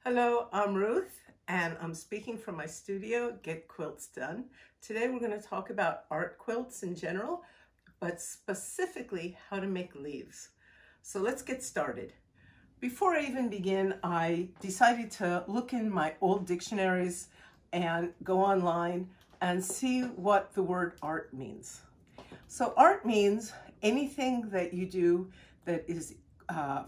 Hello, I'm Ruth, and I'm speaking from my studio, Get Quilts Done. Today we're going to talk about art quilts in general, but specifically how to make leaves. So let's get started. Before I even begin, I decided to look in my old dictionaries and go online and see what the word art means. So art means anything that you do that is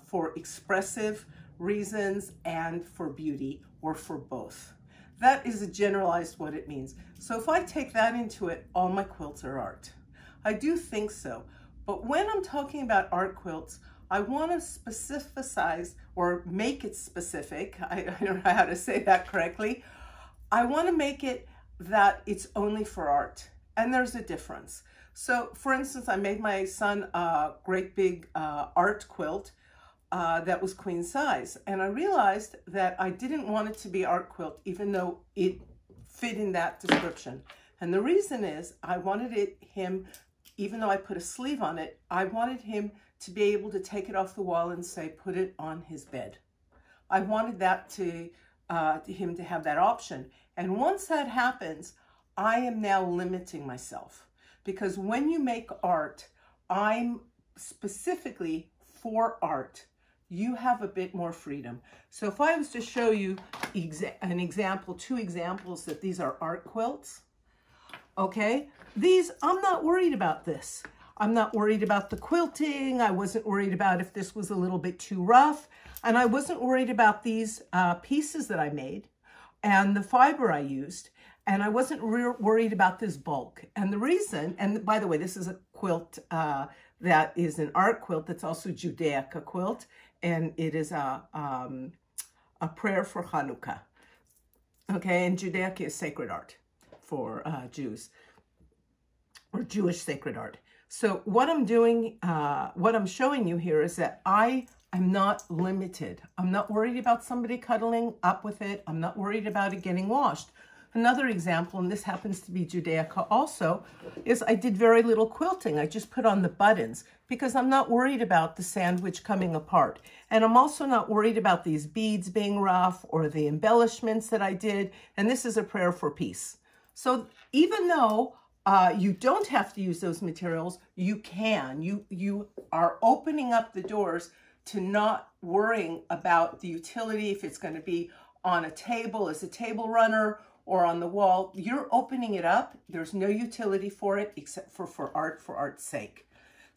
for expressive reasons and for beauty, or for both. That is a generalized what it means. So if I take that into it, all my quilts are art. I do think so. But when I'm talking about art quilts, I want to specify or make it specific. I don't know how to say that correctly. I want to make it that it's only for art. And there's a difference. So for instance, I made my son a great big art quilt that was queen size. And I realized that I didn't want it to be art quilt, even though it fit in that description. And the reason is I wanted him, even though I put a sleeve on it, I wanted him to be able to take it off the wall and say, put it on his bed. I wanted that to him to have that option. And once that happens, I am now limiting myself, because when you make art, I'm specifically for art. You have a bit more freedom. So if I was to show you an example, two examples that these are art quilts, okay? These, I'm not worried about this. I'm not worried about the quilting. I wasn't worried about if this was a little bit too rough. And I wasn't worried about these pieces that I made and the fiber I used. And I wasn't worried about this bulk. And the reason, and by the way, this is a quilt that is an art quilt that's also Judaica quilt. And it is a prayer for Hanukkah. Okay, and Judaica is sacred art for Jews, or Jewish sacred art. So what I'm doing, what I'm showing you here is that I am not limited. I'm not worried about somebody cuddling up with it. I'm not worried about it getting washed. Another example, and this happens to be Judaica also, is I did very little quilting. I just put on the buttons because I'm not worried about the sandwich coming apart. And I'm also not worried about these beads being rough or the embellishments that I did. And this is a prayer for peace. So even though you don't have to use those materials, you can. You are opening up the doors to not worrying about the utility, if it's going to be on a table as a table runner, or on the wall. You're opening it up. There's no utility for it except for art's sake.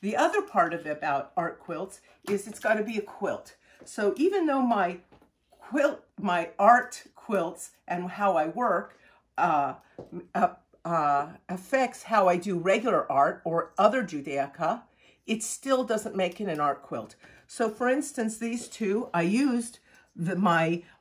The other part of it about art quilts is it's got to be a quilt. So even though my art quilts and how I work affects how I do regular art or other Judaica, it still doesn't make it an art quilt. So for instance, these two, I used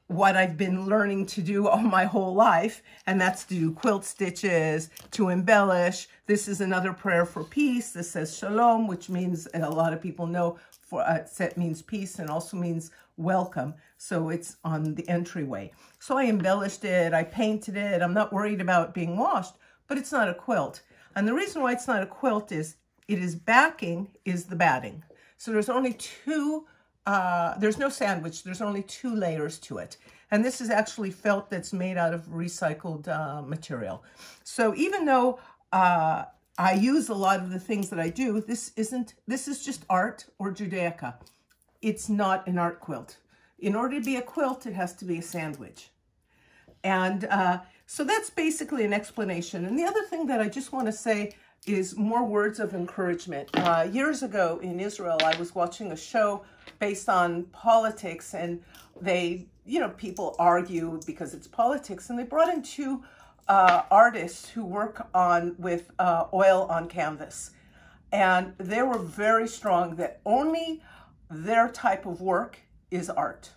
what I've been learning to do all my whole life, and that's to do quilt stitches, to embellish. This is another prayer for peace. This says shalom, which means, and a lot of people know, it means peace and also means welcome. So it's on the entryway. So I embellished it, I painted it. I'm not worried about it being washed, but it's not a quilt. And the reason why it's not a quilt is backing is the batting. So there's only two. There's no sandwich. There's only two layers to it. And this is actually felt that's made out of recycled material. So even though I use a lot of the things that I do, this is just art or Judaica. It's not an art quilt. In order to be a quilt, it has to be a sandwich. And so that's basically an explanation. And the other thing that I just want to say is more words of encouragement. Years ago in Israel, I was watching a show based on politics, and people argue because it's politics, and they brought in two artists who work with oil on canvas. And they were very strong that only their type of work is art.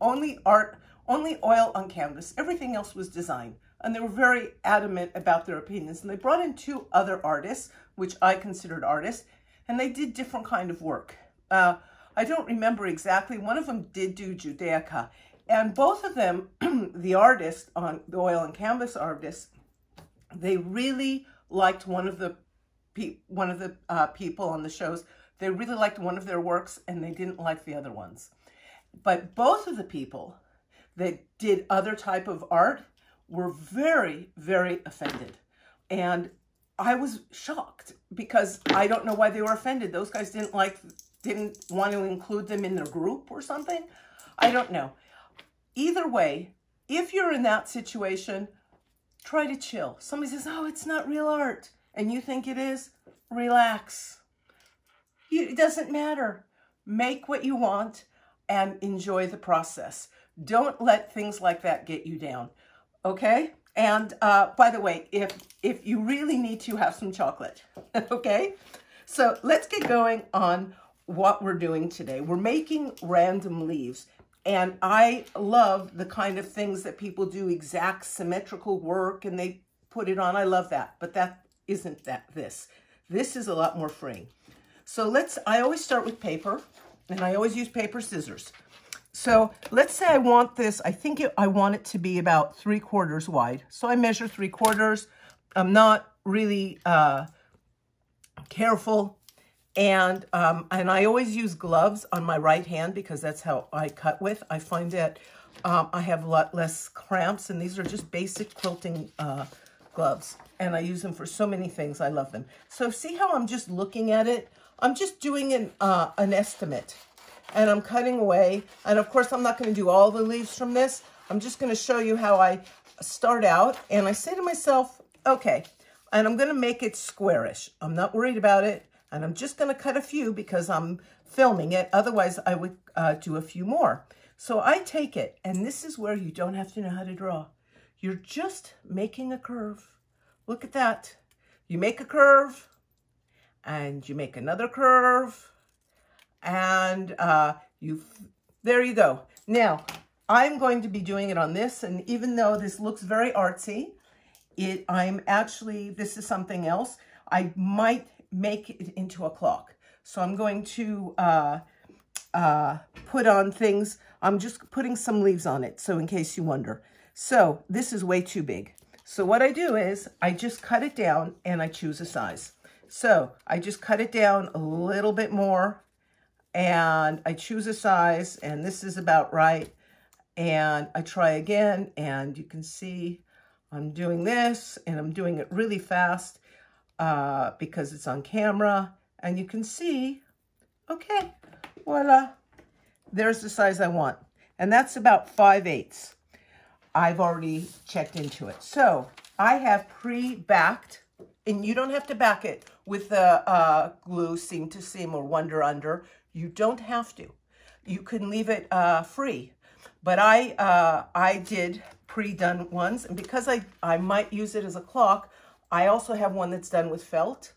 Only art, only oil on canvas. Everything else was design. And they were very adamant about their opinions. And they brought in two other artists, which I considered artists, and they did different kind of work. I don't remember exactly. One of them did do Judaica. And both of them, the artists, the oil and canvas artists, they really liked one of the people on the shows. They really liked one of their works, and they didn't like the other ones. But both of the people that did other type of art were very, very offended. And I was shocked because I don't know why they were offended. Those guys didn't want to include them in their group or something. I don't know. Either way, if you're in that situation, try to chill. Somebody says, oh, it's not real art, and you think it is, relax. It doesn't matter. Make what you want and enjoy the process. Don't let things like that get you down, okay? And by the way, if you really need to, have some chocolate, okay? So let's get going on what we're doing today. We're making random leaves, and I love the kind of things that people do, exact symmetrical work, and they put it on. I love that, but that isn't this. This is a lot more freeing. So I always start with paper, and I always use paper scissors. So let's say I want this, I want it to be about 3/4 wide. So I measure 3/4. I'm not really careful. And I always use gloves on my right hand because that's how I cut with. I find that I have a lot less cramps, and these are just basic quilting gloves. And I use them for so many things. I love them. So see how I'm just looking at it? I'm just doing an estimate, and I'm cutting away. And of course, I'm not going to do all the leaves from this. I'm just going to show you how I start out. And I say to myself, okay, and I'm going to make it squarish. I'm not worried about it. And I'm just going to cut a few because I'm filming it. Otherwise, I would do a few more. So I take it, and this is where you don't have to know how to draw. You're just making a curve. Look at that. You make a curve, and you make another curve, and there you go. Now, I'm going to be doing it on this, and even though this looks very artsy, this is something else. I might make it into a clock. So I'm going to put on things. I'm just putting some leaves on it, so in case you wonder. So this is way too big. So what I do is I just cut it down, and I choose a size. So I just cut it down a little bit more, and I choose a size, and this is about right. And I try again, and you can see I'm doing this, and I'm doing it really fast because it's on camera, and you can see, okay, voila, there's the size I want. And that's about 5/8. I've already checked into it. So I have pre-backed, and you don't have to back it with the glue seam to seam or wonder under. You don't have to. You can leave it free. But I did pre-done ones, and because I might use it as a clock, I also have one that's done with felt.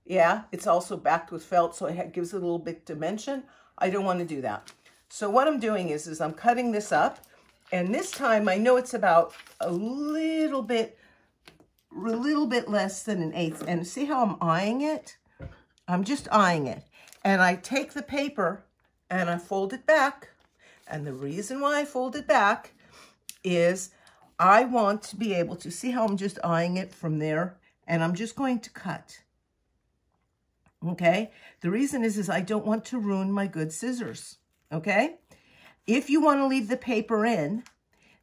Yeah, it's also backed with felt, so it gives it a little bit dimension. I don't want to do that. So what I'm doing is I'm cutting this up, and this time I know it's about a little bit less than 1/8. And see how I'm eyeing it? I'm just eyeing it. And I take the paper and I fold it back. And the reason why I fold it back is I want to be able to see how I'm just eyeing it from there, and I'm just going to cut. Okay? The reason is I don't want to ruin my good scissors. Okay? If you want to leave the paper in,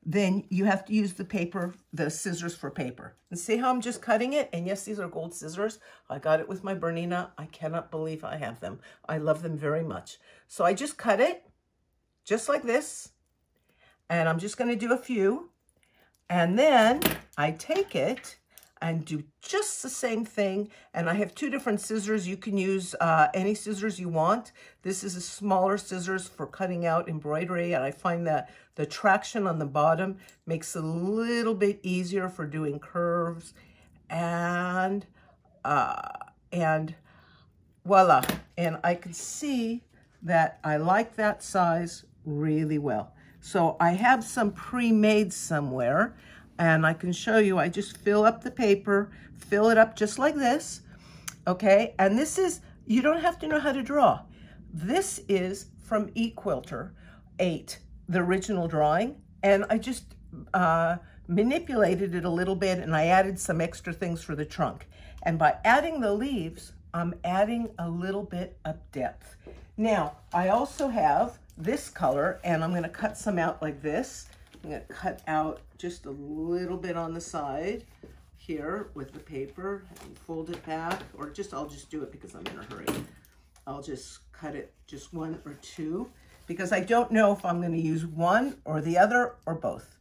then you have to use the scissors for paper. And see how I'm just cutting it? And yes, these are gold scissors. I got it with my Bernina. I cannot believe I have them. I love them very much. So I just cut it just like this. And I'm just going to do a few. And then I take it and do just the same thing. And I have 2 different scissors. You can use any scissors you want. This is a smaller scissors for cutting out embroidery. And I find that the traction on the bottom makes it a little bit easier for doing curves. And voila. And I can see that I like that size really well. So I have some pre-made somewhere, and I can show you. I just fill up the paper, fill it up just like this, okay? And this is, you don't have to know how to draw. This is from eQuilter 8, the original drawing, and I just manipulated it a little bit, and I added some extra things for the trunk. And by adding the leaves, I'm adding a little bit of depth. Now, I also have this color, and I'm going to cut some out like this. I'm going to cut out just a little bit on the side here with the paper and fold it back, or I'll just do it because I'm in a hurry. I'll just cut it just one or two because I don't know if I'm going to use one or the other or both.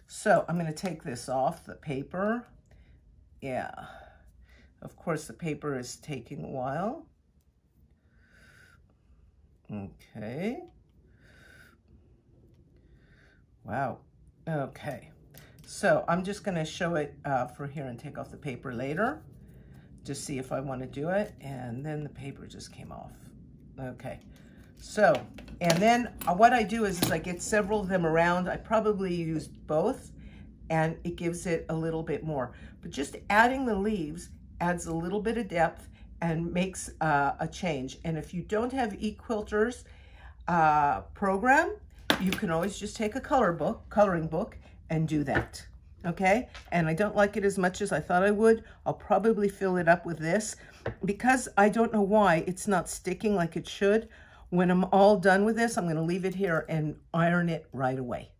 So I'm going to take this off the paper. Yeah, of course the paper is taking a while. Okay. Wow. Okay. So I'm just going to show it for here and take off the paper later. Just see if I want to do it. And then the paper just came off. Okay. So, and then what I do is I get several of them around. I probably use both and it gives it a little bit more. But just adding the leaves adds a little bit of depth and makes a change. And if you don't have eQuilter's program, you can always just take a coloring book and do that, okay? And I don't like it as much as I thought I would. I'll probably fill it up with this because I don't know why it's not sticking like it should. When I'm all done with this, I'm gonna leave it here and iron it right away.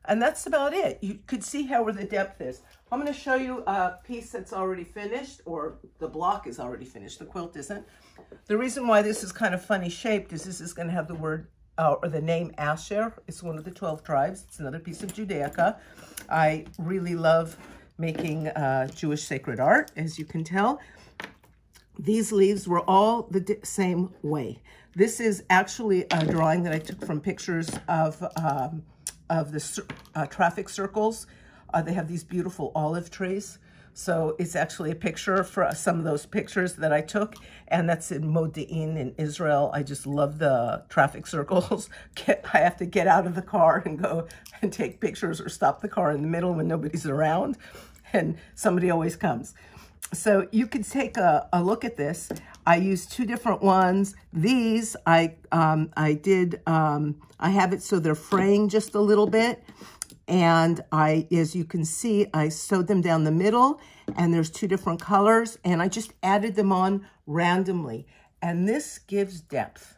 And that's about it. You could see how where the depth is. I'm gonna show you a piece that's already finished, or the block is already finished, the quilt isn't. The reason why this is kind of funny shaped is this is gonna have the word or the name Asher. It's one of the 12 tribes. It's another piece of Judaica. I really love making Jewish sacred art, as you can tell. These leaves were all the same way. This is actually a drawing that I took from pictures of the traffic circles. They have these beautiful olive trees. So it's actually a picture for some of those pictures that I took, and that's in Modi'in in Israel. I just love the traffic circles. I have to get out of the car and go and take pictures or stop the car in the middle when nobody's around, and somebody always comes. So you can take a look at this. I used two different ones. These, I have it so they're fraying just a little bit. And as you can see, I sewed them down the middle, and there's two different colors, and I just added them on randomly. And this gives depth.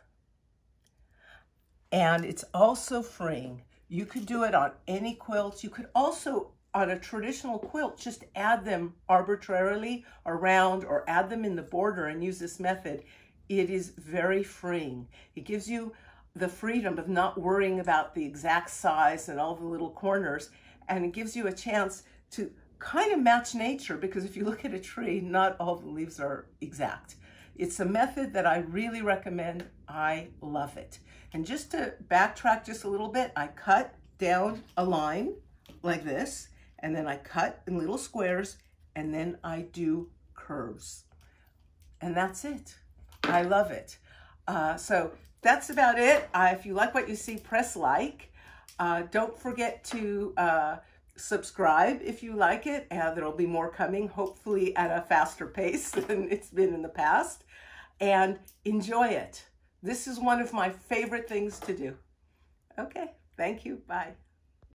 And it's also fraying. You could do it on any quilts. You could also, on a traditional quilt, just add them arbitrarily around or add them in the border and use this method. It is very freeing. It gives you the freedom of not worrying about the exact size and all the little corners, and it gives you a chance to kind of match nature, because if you look at a tree, not all the leaves are exact. It's a method that I really recommend. I love it. And just to backtrack just a little bit, I cut down a line like this, and then I cut in little squares, and then I do curves. And that's it. I love it. So that's about it. If you like what you see, press like. Don't forget to subscribe if you like it. There'll be more coming, hopefully at a faster pace than it's been in the past. And enjoy it. This is one of my favorite things to do. Okay, thank you. Bye.